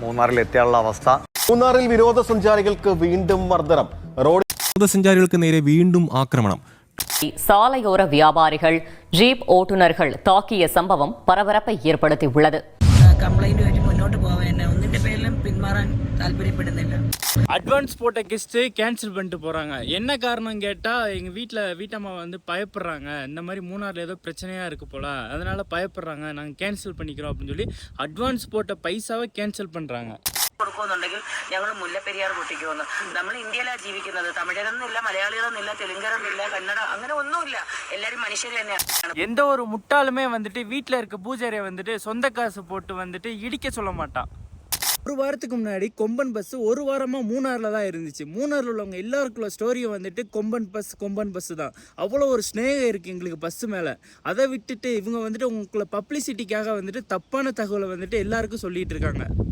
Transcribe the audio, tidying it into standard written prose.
മൂന്നാറിലെത്തിയുള്ള അവസ്ഥ. മൂന്നാറിൽ വിനോദസഞ്ചാരികൾക്ക് വീണ്ടും മർദ്ദനം. വിനോദസഞ്ചാരികൾക്ക് നേരെ വീണ്ടും ആക്രമണം. சாலையோர வியாபாரிகள் ஜீப் ஓட்டுநர்கள் தாக்கிய சம்பவம் பரபரப்பை ஏற்படுத்தியுள்ளது. കംപ്ലൈന്റുമായിട്ട് മുന്നോട്ട് പോകാൻ ഒന്നിന്റെ പേരിലും പിന്മാറാൻ താല്പര്യപ്പെടുന്നില്ല. அட்வான்ஸ் போட்ட கெஸ்ட்டு கேன்சல் பண்ணிட்டு போகிறாங்க. என்ன காரணம் கேட்டால் எங்கள் வீட்டம்மா வந்து பயப்படுறாங்க, இந்த மாதிரி மூணாரில் ஏதோ பிரச்சனையாக இருக்குது போல், அதனால் பயப்படுறாங்க, நாங்கள் கேன்சல் பண்ணிக்கிறோம் அப்படின்னு சொல்லி அட்வான்ஸ் போட்ட பைசாவை கேன்சல் பண்ணுறாங்க. കൊടുക്കുന്നുണ്ടെങ്കിൽ ഞങ്ങൾ മുല്ലപ്പെരിയാർ പൊട്ടിക്കുമെന്ന്. നമ്മൾ ഇന്ത്യയിലാണ് ജീവിക്കുന്നത്. തമിഴരെന്നില്ല, മലയാളികളെന്നില്ല, തെലുങ്കരെന്നില്ല, കന്നഡ അങ്ങനെ ഒന്നുമില്ല. എല്ലാവരും മനുഷ്യർ തന്നെയാണ്. எந்த ஒரு முட்டாளுமே வந்துட்டு வீட்டில் இருக்க பூஜாரியை வந்துட்டு சொந்த காசு போட்டு வந்துட்டு இடிக்க சொல்ல மாட்டான். ஒரு வாரத்துக்கு முன்னாடி கொம்பன் பஸ் ஒரு வாரமாக மூணாரில் தான் இருந்துச்சு. மூணாரில் உள்ளவங்க எல்லாருக்குள்ள ஸ்டோரியும் வந்துட்டு கொம்பன் பஸ் தான். அவ்வளோ ஒரு ஸ்நேகம் இருக்குது எங்களுக்கு பஸ்ஸு மேலே. அதை விட்டுட்டு இவங்க வந்துட்டு உங்களை பப்ளிசிட்டிக்காக வந்துட்டு தப்பான தகவலை வந்துட்டு எல்லாருக்கும் சொல்லிட்டு இருக்காங்க.